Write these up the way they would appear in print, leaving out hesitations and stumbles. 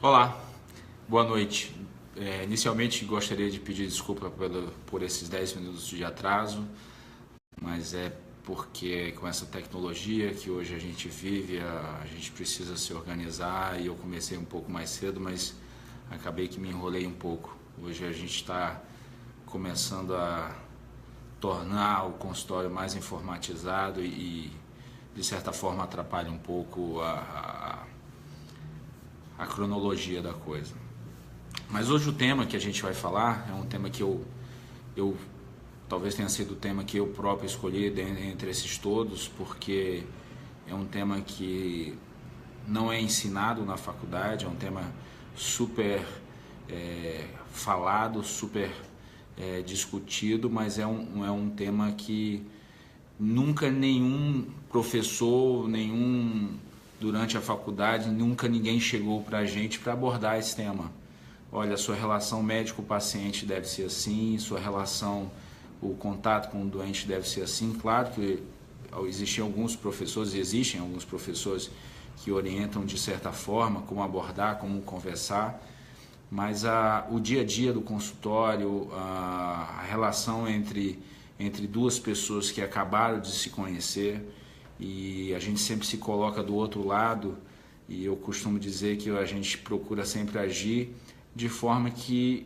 Olá, boa noite. Inicialmente gostaria de pedir desculpa por esses 10 minutos de atraso, mas é porque com essa tecnologia que hoje a gente vive, a gente precisa se organizar e eu comecei um pouco mais cedo, mas acabei que me enrolei um pouco. Hoje a gente está começando a tornar o consultório mais informatizado e de certa forma atrapalha um pouco a cronologia da coisa. Mas hoje o tema que a gente vai falar é um tema que eu talvez tenha sido o tema que eu próprio escolhi entre esses todos, porque é um tema que não é ensinado na faculdade, é um tema super falado, super discutido, mas é um tema que nunca nenhum professor, durante a faculdade, nunca ninguém chegou para a gente para abordar esse tema. Olha, sua relação médico-paciente deve ser assim, sua relação, o contato com o doente deve ser assim. Claro que existem alguns professores que orientam de certa forma como abordar, como conversar, mas o dia a dia do consultório, a relação entre duas pessoas que acabaram de se conhecer, e a gente sempre se coloca do outro lado, e eu costumo dizer que a gente procura sempre agir de forma que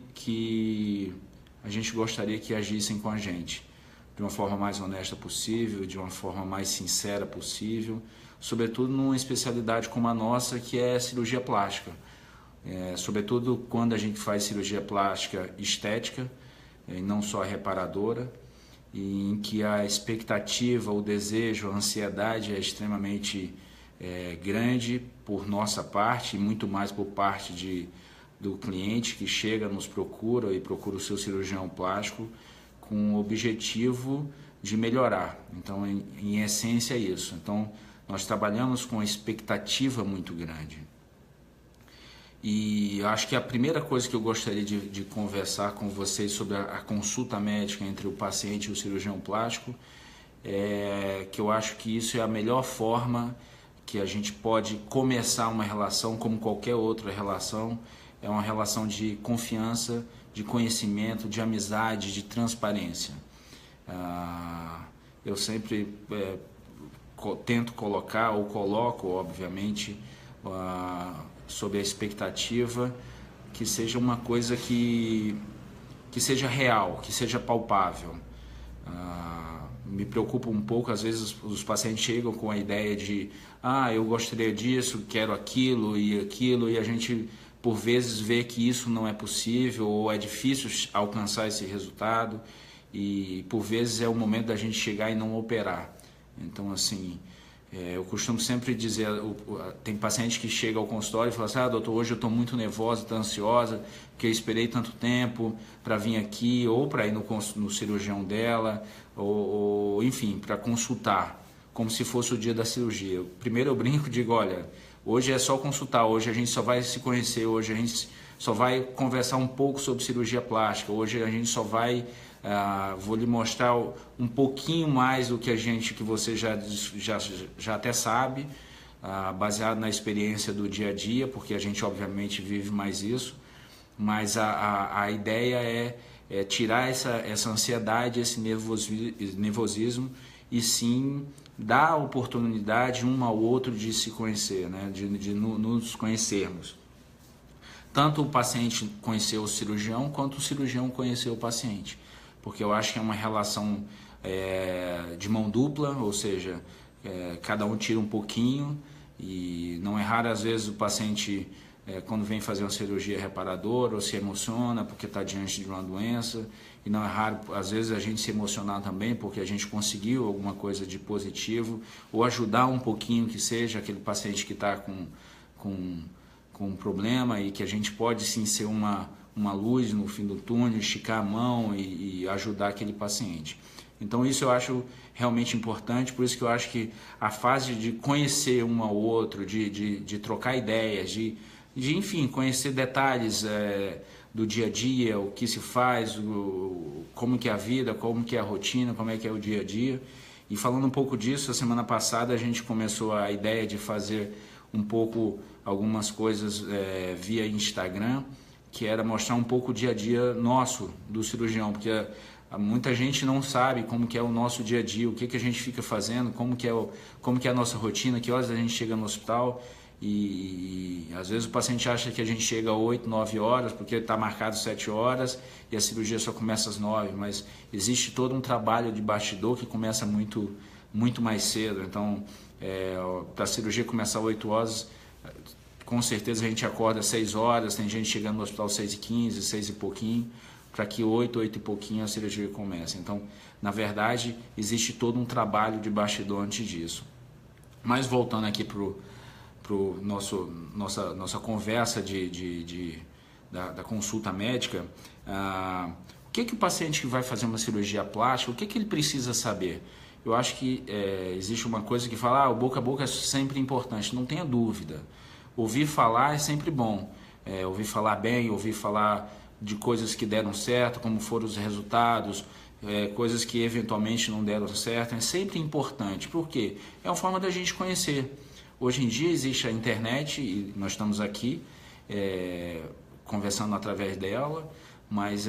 a gente gostaria que agissem com a gente, de uma forma mais honesta possível, de uma forma mais sincera possível, sobretudo numa especialidade como a nossa, que é cirurgia plástica. Sobretudo quando a gente faz cirurgia plástica estética, e não só reparadora, e em que a expectativa, o desejo, a ansiedade é extremamente grande por nossa parte e muito mais por parte do cliente que chega, nos procura e procura o seu cirurgião plástico com o objetivo de melhorar. Então, em essência é isso. Então, nós trabalhamos com uma expectativa muito grande. E acho que a primeira coisa que eu gostaria de conversar com vocês sobre a consulta médica entre o paciente e o cirurgião plástico é que eu acho que isso é a melhor forma que a gente pode começar uma relação, como qualquer outra relação. É uma relação de confiança, de conhecimento, de amizade, de transparência. Eu sempre tento colocar, ou coloco, obviamente, sob a expectativa que seja uma coisa que seja real, que seja palpável. Me preocupa um pouco, às vezes os pacientes chegam com a ideia de eu gostaria disso, quero aquilo, e a gente por vezes vê que isso não é possível ou é difícil alcançar esse resultado, e por vezes é o momento da gente chegar e não operar. Então, assim, eu costumo sempre dizer, tem paciente que chega ao consultório e fala assim: doutor, hoje eu estou muito nervosa, estou ansiosa, porque eu esperei tanto tempo para vir aqui, ou para ir no cirurgião dela, ou enfim, para consultar, como se fosse o dia da cirurgia. Primeiro eu brinco e digo: olha, hoje é só consultar, hoje a gente só vai se conhecer, hoje a gente só vai conversar um pouco sobre cirurgia plástica, hoje a gente só vai... vou lhe mostrar um pouquinho mais do que você já até sabe, baseado na experiência do dia a dia, porque a gente obviamente vive mais isso, mas a ideia é tirar essa ansiedade, esse nervosismo, e sim dar a oportunidade um ao outro de se conhecer, né? de nos conhecermos. Tanto o paciente conhecer o cirurgião, quanto o cirurgião conhecer o paciente. Porque eu acho que é uma relação de mão dupla, ou seja, cada um tira um pouquinho, e não é raro às vezes o paciente, quando vem fazer uma cirurgia reparadora, ou se emociona porque está diante de uma doença, e não é raro às vezes a gente se emocionar também porque a gente conseguiu alguma coisa de positivo, ou ajudar um pouquinho que seja aquele paciente que está com um problema, e que a gente pode sim ser uma luz no fim do túnel, esticar a mão e ajudar aquele paciente. Então isso eu acho realmente importante, por isso que eu acho que a fase de conhecer um ao outro, de trocar ideias, de enfim, conhecer detalhes do dia a dia, o que se faz, como que é a vida, como que é a rotina, como é que é o dia a dia. E falando um pouco disso, a semana passada a gente começou a ideia de fazer um pouco algumas coisas via Instagram, que era mostrar um pouco o dia a dia nosso do cirurgião, porque muita gente não sabe como que é o nosso dia a dia, o que que a gente fica fazendo, como que é a nossa rotina, que horas a gente chega no hospital. E às vezes o paciente acha que a gente chega às 8, 9 horas, porque está marcado 7 horas e a cirurgia só começa às 9, mas existe todo um trabalho de bastidor que começa muito mais cedo. Então, para a cirurgia começar às 8 horas, com certeza a gente acorda às 6 horas, tem gente chegando no hospital às 6h15, 6 e pouquinho, para que 8 e pouquinho a cirurgia comece. Então, na verdade, existe todo um trabalho de bastidor antes disso. Mas voltando aqui para nossa conversa da consulta médica, o que o paciente que vai fazer uma cirurgia plástica, o que ele precisa saber? Eu acho que existe uma coisa que fala, o boca a boca é sempre importante, não tenha dúvida. Ouvir falar é sempre bom, ouvir falar bem, ouvir falar de coisas que deram certo, como foram os resultados, coisas que eventualmente não deram certo, é sempre importante. Por quê? É uma forma da gente conhecer. Hoje em dia existe a internet e nós estamos aqui conversando através dela, mas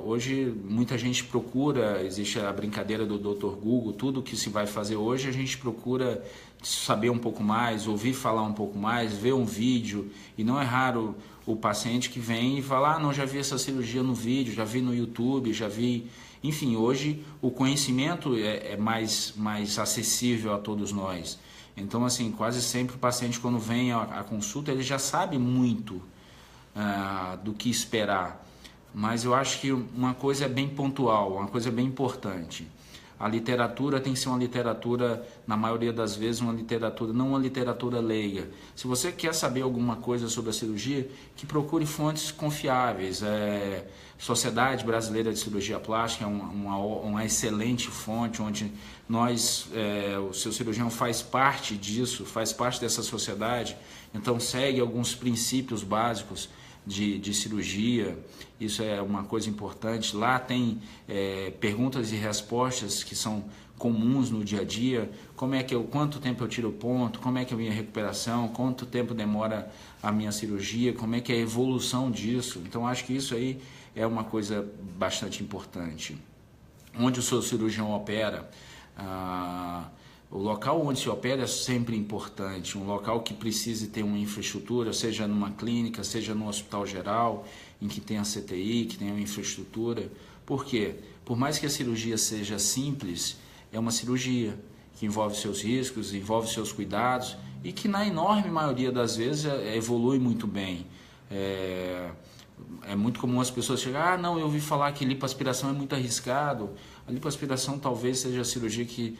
hoje muita gente procura, existe a brincadeira do Dr. Google, tudo que se vai fazer hoje a gente procura saber um pouco mais, ouvir falar um pouco mais, ver um vídeo, e não é raro o paciente que vem e fala, não, já vi essa cirurgia no vídeo, já vi no YouTube, já vi... Enfim, hoje o conhecimento é mais acessível a todos nós. Então, assim, quase sempre o paciente, quando vem à consulta, ele já sabe muito do que esperar. Mas eu acho que uma coisa é bem pontual, uma coisa é bem importante. A literatura tem que ser uma literatura, na maioria das vezes, uma literatura, não uma literatura leiga. Se você quer saber alguma coisa sobre a cirurgia, que procure fontes confiáveis. Sociedade Brasileira de Cirurgia Plástica é uma excelente fonte, onde o seu cirurgião faz parte disso, faz parte dessa sociedade, então segue alguns princípios básicos de cirurgia. Isso é uma coisa importante. Lá tem perguntas e respostas que são comuns no dia a dia. Quanto tempo eu tiro o ponto, como é que é a minha recuperação, quanto tempo demora a minha cirurgia, como é que é a evolução disso. Então acho que isso aí é uma coisa bastante importante. Onde o seu cirurgião opera, o local onde se opera é sempre importante, um local que precise ter uma infraestrutura, seja numa clínica, seja no hospital geral, em que tenha CTI, que tenha uma infraestrutura. Por quê? Por mais que a cirurgia seja simples, é uma cirurgia que envolve seus riscos, envolve seus cuidados e que na enorme maioria das vezes evolui muito bem. É muito comum as pessoas chegarem, não, eu ouvi falar que lipoaspiração é muito arriscado. A lipoaspiração talvez seja a cirurgia que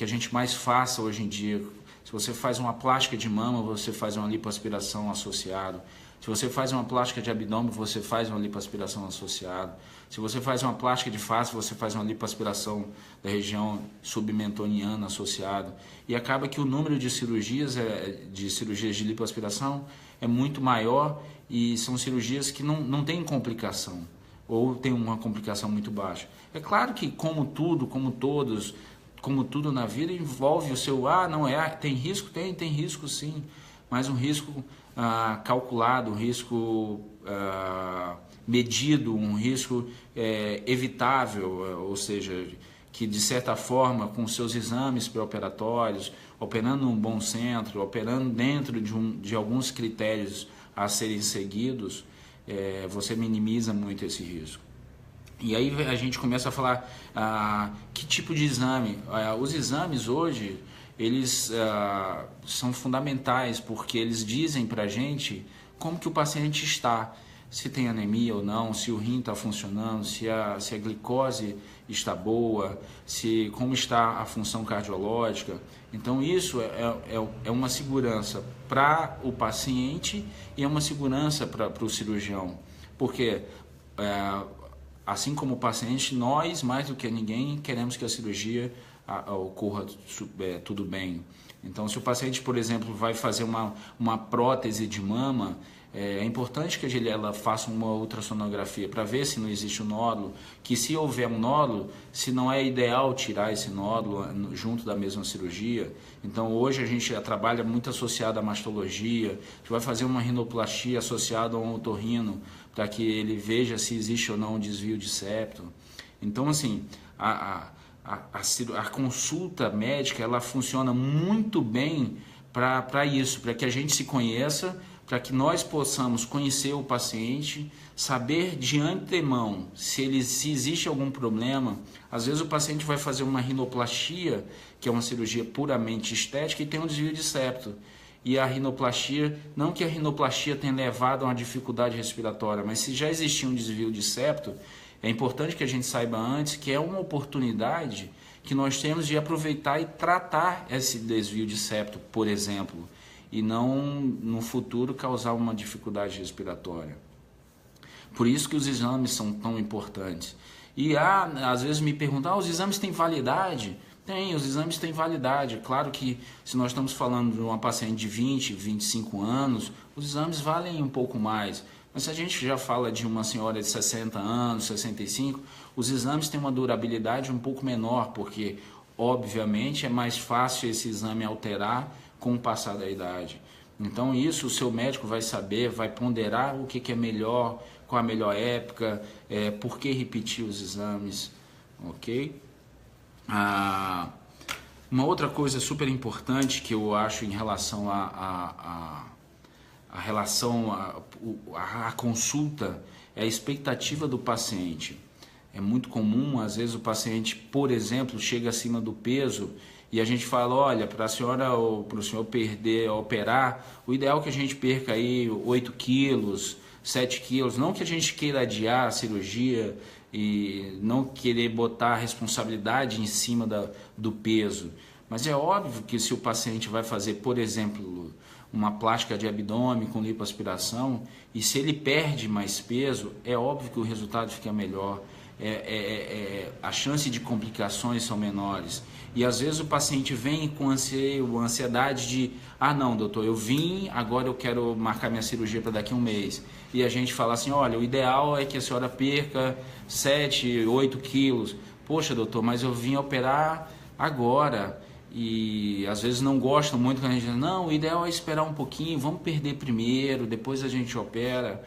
a gente mais faça hoje em dia. Se você faz uma plástica de mama, você faz uma lipoaspiração associada. Se você faz uma plástica de abdômen, você faz uma lipoaspiração associada. Se você faz uma plástica de face, você faz uma lipoaspiração da região submentoniana associada. E acaba que o número de cirurgias de lipoaspiração é muito maior e são cirurgias que não têm complicação ou tem uma complicação muito baixa. É claro que, como tudo na vida, envolve o seu, tem risco? Tem risco sim, mas um risco calculado, um risco medido, um risco evitável, ou seja, que de certa forma, com seus exames pré-operatórios, operando num bom centro, operando dentro de alguns critérios a serem seguidos, você minimiza muito esse risco. E aí a gente começa a falar que tipo de exame. Os exames hoje, eles são fundamentais, porque eles dizem para a gente como que o paciente está, se tem anemia ou não, se o rim está funcionando, se a glicose está boa, como está a função cardiológica. Então isso é uma segurança para o paciente e é uma segurança para o cirurgião, porque assim como o paciente, nós, mais do que ninguém, queremos que a cirurgia ocorra tudo bem. Então, se o paciente, por exemplo, vai fazer uma prótese de mama, É importante que ela faça uma ultrassonografia para ver se não existe um nódulo, que se houver um nódulo, se não é ideal tirar esse nódulo junto da mesma cirurgia. Então hoje a gente já trabalha muito associado à mastologia, a gente vai fazer uma rinoplastia associada a um otorrino, para que ele veja se existe ou não um desvio de septo. Então assim, a consulta médica ela funciona muito bem para isso, para que a gente se conheça, para que nós possamos conhecer o paciente, saber de antemão se existe algum problema. Às vezes o paciente vai fazer uma rinoplastia, que é uma cirurgia puramente estética, e tem um desvio de septo. E a rinoplastia, não que a rinoplastia tenha levado a uma dificuldade respiratória, mas se já existia um desvio de septo, é importante que a gente saiba antes que é uma oportunidade que nós temos de aproveitar e tratar esse desvio de septo, por exemplo, e não no futuro causar uma dificuldade respiratória. Por isso que os exames são tão importantes. E às vezes me perguntam, os exames têm validade? Tem, os exames têm validade. Claro que se nós estamos falando de uma paciente de 20, 25 anos, os exames valem um pouco mais. Mas se a gente já fala de uma senhora de 60 anos, 65, os exames têm uma durabilidade um pouco menor, porque obviamente é mais fácil esse exame alterar com o passar da idade. Então isso o seu médico vai saber, vai ponderar o que é melhor, qual a melhor época, por que repetir os exames, ok? Uma outra coisa super importante que eu acho em relação à consulta é a expectativa do paciente. É muito comum, às vezes o paciente, por exemplo, chega acima do peso e a gente fala, olha, para a senhora ou para o senhor operar, o ideal é que a gente perca aí 8 quilos, 7 quilos, não que a gente queira adiar a cirurgia e não querer botar a responsabilidade em cima do peso, mas é óbvio que se o paciente vai fazer, por exemplo, uma plástica de abdômen com lipoaspiração, e se ele perde mais peso, é óbvio que o resultado fica melhor, a chance de complicações são menores. E às vezes o paciente vem com ansiedade de, não doutor, eu vim, agora eu quero marcar minha cirurgia para daqui a um mês. E a gente fala assim, olha, o ideal é que a senhora perca 7, 8 quilos. Poxa doutor, mas eu vim operar agora. E às vezes não gostam muito quando a gente diz, não, o ideal é esperar um pouquinho, vamos perder primeiro, depois a gente opera.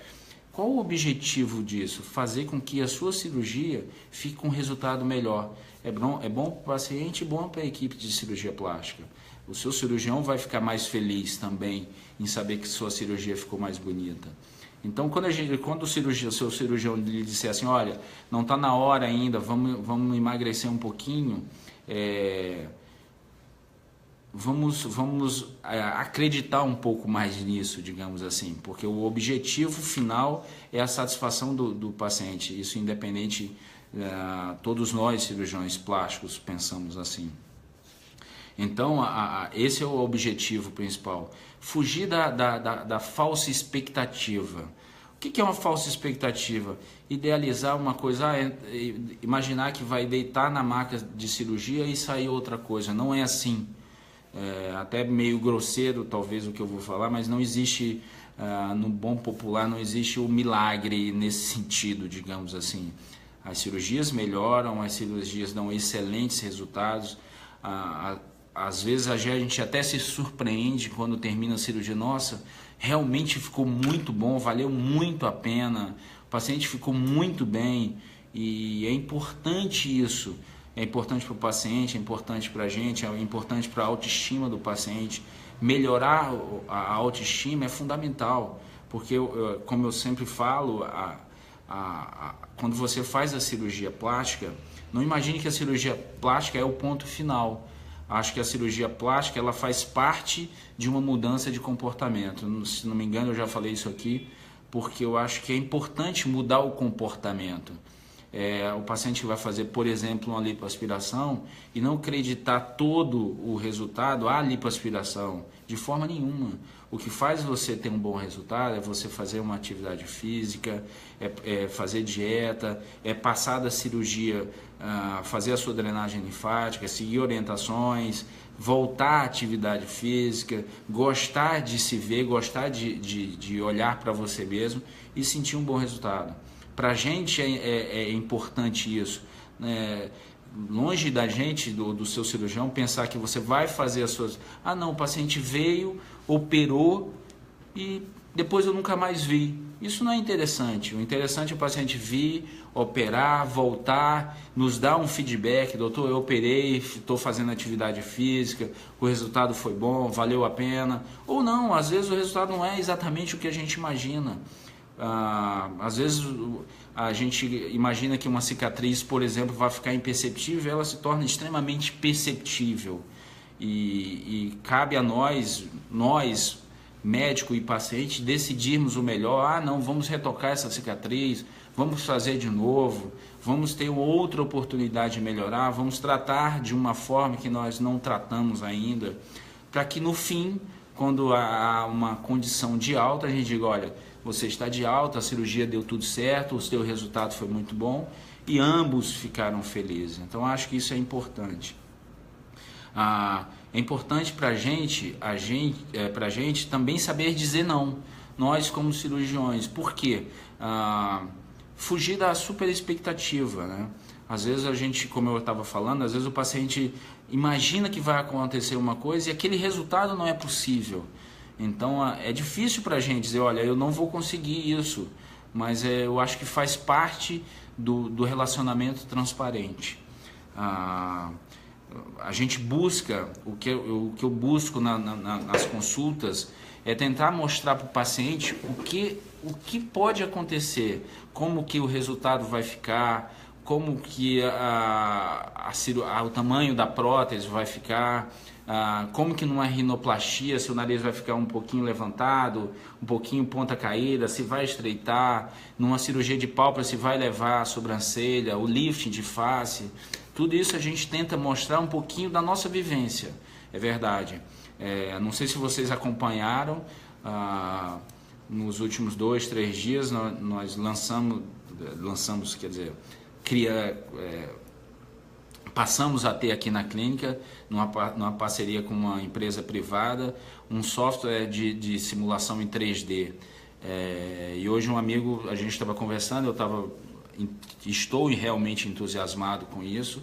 Qual o objetivo disso? Fazer com que a sua cirurgia fique com um resultado melhor. É bom para o paciente e bom para a equipe de cirurgia plástica. O seu cirurgião vai ficar mais feliz também em saber que sua cirurgia ficou mais bonita. Então, quando o seu cirurgião lhe disser assim, olha, não está na hora ainda, vamos emagrecer um pouquinho, vamos acreditar um pouco mais nisso, digamos assim, porque o objetivo final é a satisfação do paciente, isso independente, todos nós cirurgiões plásticos pensamos assim. Então esse é o objetivo principal, fugir da falsa expectativa. O que é uma falsa expectativa? Idealizar uma coisa, imaginar que vai deitar na maca de cirurgia e sair outra coisa, não é assim. Até meio grosseiro talvez o que eu vou falar, mas não existe, no bom popular, não existe o milagre nesse sentido, digamos assim. As cirurgias melhoram, as cirurgias dão excelentes resultados, às vezes a gente até se surpreende quando termina a cirurgia, nossa, realmente ficou muito bom, valeu muito a pena, o paciente ficou muito bem, e é importante isso. É importante para o paciente, é importante para a gente, é importante para a autoestima do paciente. Melhorar a autoestima é fundamental, porque, como eu sempre falo, quando você faz a cirurgia plástica, não imagine que a cirurgia plástica é o ponto final. Acho que a cirurgia plástica ela faz parte de uma mudança de comportamento. Se não me engano, eu já falei isso aqui, porque eu acho que é importante mudar o comportamento. O paciente que vai fazer, por exemplo, uma lipoaspiração e não acreditar todo o resultado à lipoaspiração, de forma nenhuma. O que faz você ter um bom resultado é você fazer uma atividade física, fazer dieta, passar da cirurgia, fazer a sua drenagem linfática, seguir orientações, voltar à atividade física, gostar de se ver, gostar de olhar para você mesmo e sentir um bom resultado. Para a gente é importante isso, né? Longe da gente, do seu cirurgião, pensar que você vai fazer as suas... Ah não, o paciente veio, operou e depois eu nunca mais vi. Isso não é interessante. O interessante é o paciente vir, operar, voltar, nos dar um feedback. Doutor, eu operei, estou fazendo atividade física, o resultado foi bom, valeu a pena. Ou não, às vezes o resultado não é exatamente o que a gente imagina. Às vezes a gente imagina que uma cicatriz, por exemplo, vai ficar imperceptível, ela se torna extremamente perceptível. E cabe a nós, médico e paciente, decidirmos o melhor. Ah, não, vamos retocar essa cicatriz, vamos fazer de novo, vamos ter outra oportunidade de melhorar, vamos tratar de uma forma que nós não tratamos ainda, para que no fim, quando há uma condição de alta, a gente diga, olha, você está de alta, a cirurgia deu tudo certo, o seu resultado foi muito bom e ambos ficaram felizes. Então acho que isso é importante. É importante para a gente também saber dizer não, nós como cirurgiões. Por quê? Fugir da super expectativa, né? Às vezes a gente, como eu estava falando, às vezes o paciente imagina que vai acontecer uma coisa e aquele resultado não é possível. Então é difícil para a gente dizer, olha, eu não vou conseguir isso, mas eu acho que faz parte do relacionamento transparente. A gente busca, o que eu busco nas consultas é tentar mostrar para o paciente o que pode acontecer, como que o resultado vai ficar, como que o tamanho da prótese vai ficar, como que numa rinoplastia se o nariz vai ficar um pouquinho levantado, um pouquinho ponta caída, se vai estreitar, numa cirurgia de pálpebra se vai levar a sobrancelha, o lifting de face. Tudo isso a gente tenta mostrar um pouquinho da nossa vivência, é verdade. Não sei se vocês acompanharam, nos últimos 2, 3 dias nós lançamos, quer dizer, passamos a ter aqui na clínica, numa parceria com uma empresa privada, um software de simulação em 3D. E hoje um amigo, a gente estava conversando, estou realmente entusiasmado com isso,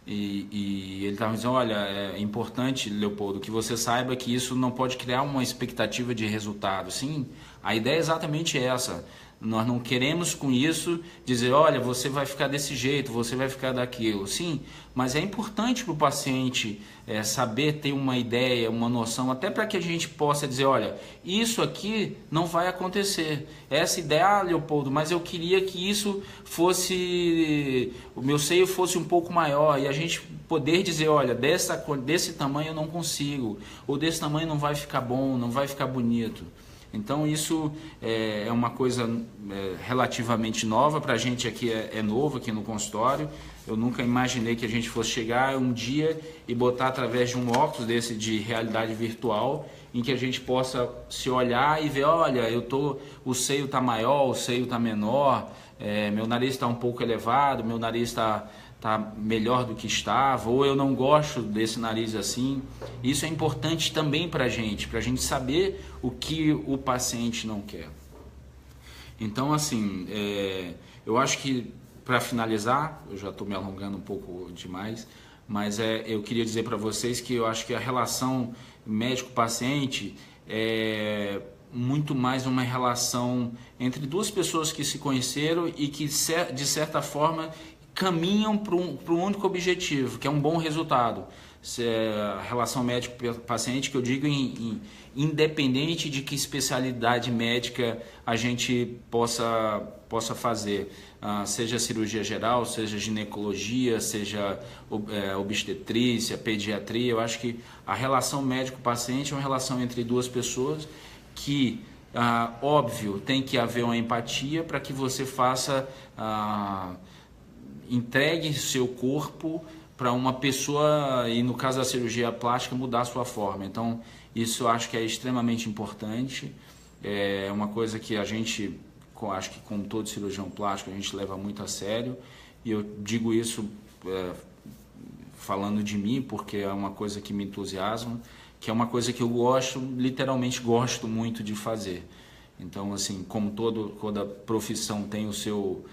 e ele estava dizendo, olha, é importante, Leopoldo, que você saiba que isso não pode criar uma expectativa de resultado. Sim, a ideia é exatamente essa. Nós não queremos com isso dizer, olha, você vai ficar desse jeito, você vai ficar daquilo. Sim, mas é importante para o paciente saber ter uma ideia, uma noção, até para que a gente possa dizer, olha, isso aqui não vai acontecer. Essa ideia, Leopoldo, mas eu queria que isso fosse, o meu seio fosse um pouco maior, e a gente poder dizer, olha, desse tamanho eu não consigo, ou desse tamanho não vai ficar bom, não vai ficar bonito. Então isso é uma coisa relativamente nova, para a gente aqui é novo aqui no consultório. Eu nunca imaginei que a gente fosse chegar um dia e botar através de um óculos desse de realidade virtual, em que a gente possa se olhar e ver, olha, o seio está maior, o seio está menor, meu nariz está um pouco elevado, meu nariz está melhor do que estava, ou eu não gosto desse nariz assim. Isso é importante também para a gente saber o que o paciente não quer. Então, assim, eu acho que, para finalizar, eu já estou me alongando um pouco demais, mas eu queria dizer para vocês que eu acho que a relação médico-paciente é muito mais uma relação entre duas pessoas que se conheceram e que, de certa forma, caminham para um único objetivo, que é um bom resultado. A relação médico-paciente, que eu digo independente de que especialidade médica a gente possa fazer, seja cirurgia geral, seja ginecologia, seja obstetrícia, pediatria. Eu acho que a relação médico-paciente é uma relação entre duas pessoas que, óbvio, tem que haver uma empatia para que você entregue seu corpo para uma pessoa, e no caso da cirurgia plástica, mudar a sua forma. Então, isso eu acho que é extremamente importante. É uma coisa que a gente, acho que como todo cirurgião plástico, a gente leva muito a sério. E eu digo isso falando de mim, porque é uma coisa que me entusiasma, que é uma coisa que eu gosto, literalmente gosto muito de fazer. Então, assim, como toda profissão tem o seu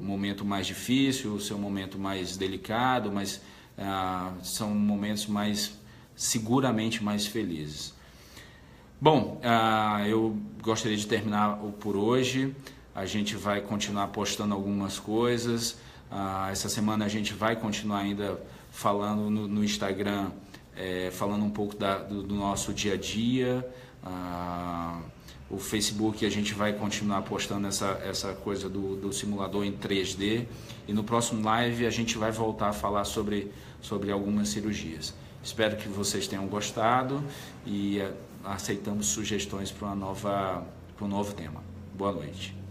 momento mais difícil, o seu momento mais delicado, mas são momentos seguramente mais felizes. Bom, eu gostaria de terminar por hoje. A gente vai continuar postando algumas coisas. Essa semana a gente vai continuar ainda falando no Instagram, falando um pouco do nosso dia a dia. O Facebook a gente vai continuar postando essa coisa do simulador em 3D. E no próximo live a gente vai voltar a falar sobre algumas cirurgias. Espero que vocês tenham gostado e aceitamos sugestões para um novo tema. Boa noite.